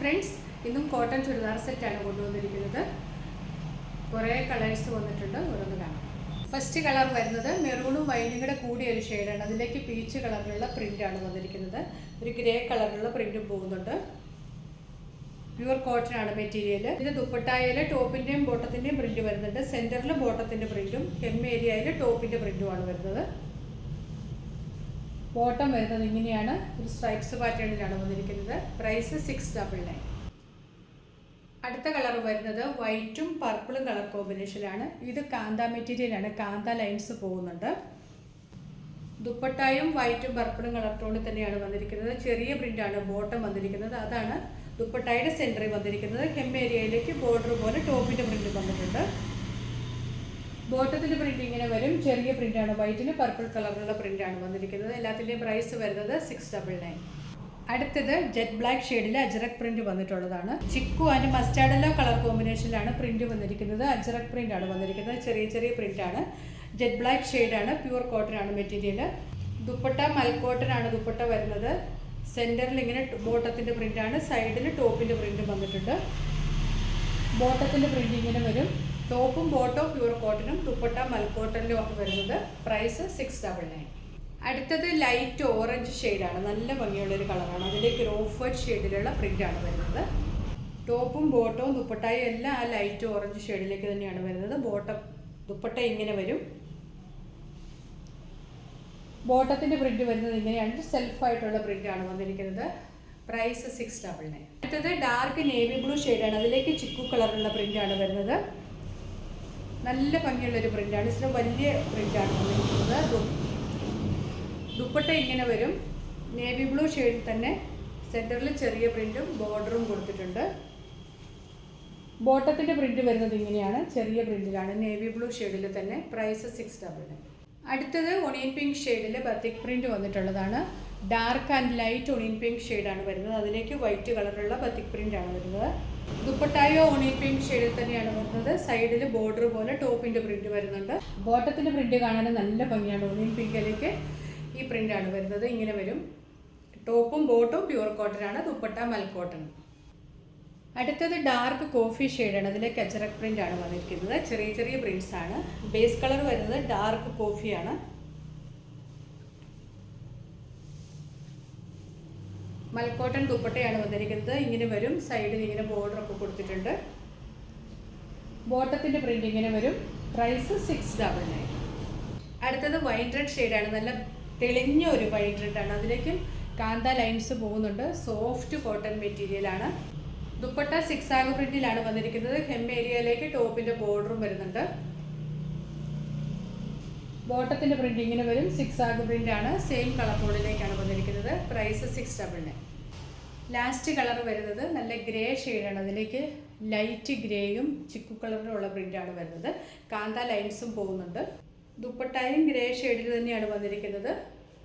Friends, ഇന്നും cotton churidar സെറ്റാണ് കൊണ്ടുവന്നിരിക്കുന്നത്. കുറേ കളേഴ്സ് വന്നിട്ടുണ്ട്, ഓരോന്ന് കാണാം. ഫസ്റ്റ് കളർ വരുന്നത് മെറൂണും വൈനും കൂടെ കൂടിയ ഒരു ഷെയ്ഡാണ്. അതിലേക്ക് പീച്ച് കളറിലുള്ള പ്രിൻ്റാണ് വന്നിരിക്കുന്നത്. ഒരു ഗ്രേ കളറിലുള്ള പ്രിൻറ്റും പോകുന്നുണ്ട്. പ്യുവർ കോട്ടൺ ആണ് മെറ്റീരിയൽ. ഇത് ദുപ്പട്ടായയിൽ ടോപ്പിൻ്റെയും ബോട്ടത്തിൻ്റെയും പ്രിൻറ്റ് വരുന്നുണ്ട്. സെൻറ്ററിൽ ബോട്ടത്തിൻ്റെ പ്രിൻറ്റും ഹെം ഏരിയയിൽ ടോപ്പിൻ്റെ പ്രിൻറ്റുമാണ് വരുന്നത്. ബോട്ടം വരുന്നത് ഇങ്ങനെയാണ്, ഒരു സ്ട്രൈപ്സ് പാറ്റേണിലാണ് വന്നിരിക്കുന്നത്. പ്രൈസ് 699. അടുത്ത കളർ വരുന്നത് വൈറ്റും പർപ്പിളും കളർ കോമ്പിനേഷനാണ്. ഇത് കാന്ത മെറ്റീരിയലാണ്, കാന്ത ലൈൻസ് പോകുന്നുണ്ട്. ദുപ്പട്ടായും വൈറ്റും പർപ്പിളും കളർ ടോണിൽ തന്നെയാണ് വന്നിരിക്കുന്നത്. ചെറിയ പ്രിൻ്റാണ് ബോട്ടം വന്നിരിക്കുന്നത്. അതാണ് ദുപ്പട്ടായുടെ സെൻറ്ററിൽ വന്നിരിക്കുന്നത്. ഹെം ഏരിയയിലേക്ക് ബോർഡർ പോലെ ടോപ്പിൻ്റെ പ്രിൻ്റ് വന്നിട്ടുണ്ട്. ബോട്ടത്തിൻ്റെ പ്രിൻ്റ് ഇങ്ങനെ വരും. ചെറിയ പ്രിൻ്റാണ്, വൈറ്റിന് പർപ്പിൾ കളറിലുള്ള പ്രിൻ്റാണ് വന്നിരിക്കുന്നത്. എല്ലാത്തിൻ്റെയും പ്രൈസ് വരുന്നത് 699. അടുത്തത് ജെറ്റ് ബ്ലാക്ക് ഷെയ്ഡിൽ അജ്രക് പ്രിൻ്റ് വന്നിട്ടുള്ളതാണ്. Chikoo and mustard yellow colour കോമ്പിനേഷനിലാണ് പ്രിൻ്റ് വന്നിരിക്കുന്നത്. അജ്രക് പ്രിൻ്റാണ് വന്നിരിക്കുന്നത്. ചെറിയ ചെറിയ പ്രിൻ്റാണ്. ജെറ്റ് ബ്ലാക്ക് ഷെയ്ഡാണ്. പ്യുവർ കോട്ടൺ ആണ് മെറ്റീരിയൽ. ദുപ്പട്ട മൽക്കോട്ടൺ ആണ് ദുപ്പട്ട വരുന്നത്. സെൻറ്ററിൽ ഇങ്ങനെ ബോട്ടത്തിൻ്റെ പ്രിൻ്റാണ്, സൈഡിൽ ടോപ്പിൻ്റെ പ്രിൻ്റ് വന്നിട്ടുണ്ട്. ബോട്ടത്തിൻ്റെ പ്രിൻ്റ് ഇങ്ങനെ വരും. ടോപ്പും ബോട്ടവും പ്യുവർ കോട്ടനും ദുപ്പട്ട മൽക്കോട്ടനിലും ഒക്കെ വരുന്നത്. പ്രൈസ് 699. അടുത്തത് ലൈറ്റ് ഓറഞ്ച് ഷെയ്ഡാണ്. നല്ല ഭംഗിയുള്ളൊരു കളറാണ്. അതിലേക്ക് ഒരു ഓഫ് വൈറ്റ് ഷെയ്ഡിലുള്ള പ്രിൻ്റാണ് വരുന്നത്. ടോപ്പും ബോട്ടവും ദുപ്പട്ടയും എല്ലാം ആ ലൈറ്റ് ഓറഞ്ച് ഷെയ്ഡിലേക്ക് തന്നെയാണ് വരുന്നത്. ദുപ്പട്ട ഇങ്ങനെ വരും. ബോട്ടത്തിൻ്റെ പ്രിൻ്റ് വരുന്നത് ഇങ്ങനെയാണ്, സെൽഫായിട്ടുള്ള പ്രിൻ്റാണ് വന്നിരിക്കുന്നത്. പ്രൈസ് 699. അടുത്തത് ഡാർക്ക് നേവി ബ്ലൂ ഷെയ്ഡാണ്. അതിലേക്ക് ചിക്കു കളറുള്ള പ്രിൻ്റാണ് വരുന്നത്. നല്ല ഭംഗിയുള്ളൊരു പ്രിൻ്റാണ്. ഇതിന് വലിയ പ്രിൻ്റാണ് വന്നിരിക്കുന്നത്. ദുപ്പട്ട ഇങ്ങനെ വരും. നേവി ബ്ലൂ ഷെയ്ഡിൽ തന്നെ സെൻറ്ററിൽ ചെറിയ പ്രിൻറ്റും ബോർഡറും കൊടുത്തിട്ടുണ്ട്. ബോട്ടത്തിൻ്റെ പ്രിൻ്റ് വരുന്നത് ഇങ്ങനെയാണ്, ചെറിയ പ്രിൻറ്റിലാണ്, നേവി ബ്ലൂ ഷെയ്ഡിൽ തന്നെ. പ്രൈസ് 699. അടുത്തത് ഒണിയൻ പിങ്ക് ഷെയ്ഡിൽ ബത്തിക് പ്രിൻ്റ് വന്നിട്ടുള്ളതാണ്. Dark and light onion pink ഷെയ്ഡാണ് വരുന്നത്. അതിലേക്ക് വൈറ്റ് കളറുള്ള ബത്തിക് പ്രിൻ്റാണ് വരുന്നത്. ദുപ്പട്ടായോ ഒണിയൻ പിങ്ക് ഷെയ്ഡിൽ തന്നെയാണ് വരുന്നത്. സൈഡിൽ ബോർഡർ പോലെ ടോപ്പിൻ്റെ പ്രിൻ്റ് വരുന്നുണ്ട്. ബോട്ടത്തിൻ്റെ പ്രിൻ്റ് കാണാൻ നല്ല ഭംഗിയാണ്. ഒണിയൻ പിങ്കിലേക്ക് ഈ പ്രിൻ്റാണ് വരുന്നത്. ഇങ്ങനെ വരും. ടോപ്പും ബോട്ടും പ്യുവർ കോട്ടനാണ്. ദുപ്പട്ട മൽക്കോട്ടൺ. അടുത്തത് ഡാർക്ക് കോഫി ഷെയ്ഡാണ്. അതിലേക്ക് അജ്രക് പ്രിൻ്റാണ് വന്നിരിക്കുന്നത്. ചെറിയ ചെറിയ പ്രിൻറ്റ്സ് ആണ്. ബേസ് കളർ വരുന്നത് ഡാർക്ക് കോഫിയാണ്. മൽക്കോട്ടൺ ദുപ്പട്ടയാണ് വന്നിരിക്കുന്നത്. ഇങ്ങനെ വരും. സൈഡിൽ ഇങ്ങനെ ബോർഡറൊക്കെ കൊടുത്തിട്ടുണ്ട്. ബോട്ടത്തിൻ്റെ പ്രിൻ്റ് ഇങ്ങനെ വരും. പ്രൈസ് 699. അടുത്തത് വൈൻ റെഡ് ഷെയ്ഡാണ്. നല്ല തെളിഞ്ഞ ഒരു വൈൻ റെഡാണ്. അതിലേക്ക് കാന്ത ലൈൻസ് പോകുന്നുണ്ട്. സോഫ്റ്റ് കോട്ടൺ മെറ്റീരിയലാണ്. ദുപ്പട്ട സിക്സാഗ് പ്രിന്റിലാണ് വന്നിരിക്കുന്നത്. ഹെം ഏരിയയിലേക്ക് ടോപ്പിൻ്റെ ബോർഡറും വരുന്നുണ്ട്. ബോട്ടത്തിൻ്റെ പ്രിൻ്റ് ഇങ്ങനെ വരും. സിക്സാഗ് പ്രിൻ്റാണ്. സെയിം കളർ കോഡിലേക്കാണ് വന്നിരിക്കുന്നത്. പ്രൈസ് 699. ലാസ്റ്റ് കളർ വരുന്നത് നല്ല ഗ്രേ ഷെയ്ഡാണ്. അതിലേക്ക് ലൈറ്റ് ഗ്രേയും ചിക്കു കളറിലുള്ള പ്രിൻ്റാണ് വരുന്നത്. കാന്ത ലൈൻസും പോകുന്നുണ്ട്. ദുപ്പട്ടായും ഗ്രേ ഷെയ്ഡിൽ തന്നെയാണ് വന്നിരിക്കുന്നത്.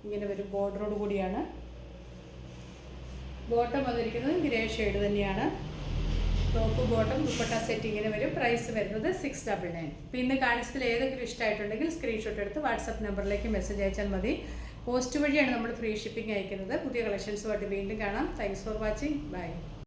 ഇങ്ങനെ വരും. ബോർഡറോട് കൂടിയാണ്. ബോട്ടം വന്നിരിക്കുന്നത് ഗ്രേ ഷെയ്ഡ് തന്നെയാണ്. ടോപ്പ് ബോട്ടം ദുപ്പട്ട സെറ്റ് ഇങ്ങനെ വരും. പ്രൈസ് വരുന്നത് 699. അപ്പോൾ ഇന്ന് കാണിച്ചതിൽ ഏതെങ്കിലും ഇഷ്ടമായിട്ടുണ്ടെങ്കിൽ സ്ക്രീൻഷോട്ട് എടുത്ത് വാട്സപ്പ് നമ്പറിലേക്ക് മെസ്സേജ് അയച്ചാൽ മതി. പോസ്റ്റ് വഴിയാണ് നമ്മൾ ഫ്രീ ഷിപ്പിംഗ് അയക്കുന്നത്. പുതിയ കളക്ഷൻസുമായിട്ട് വീണ്ടും കാണാം. Thanks for watching. ബൈ.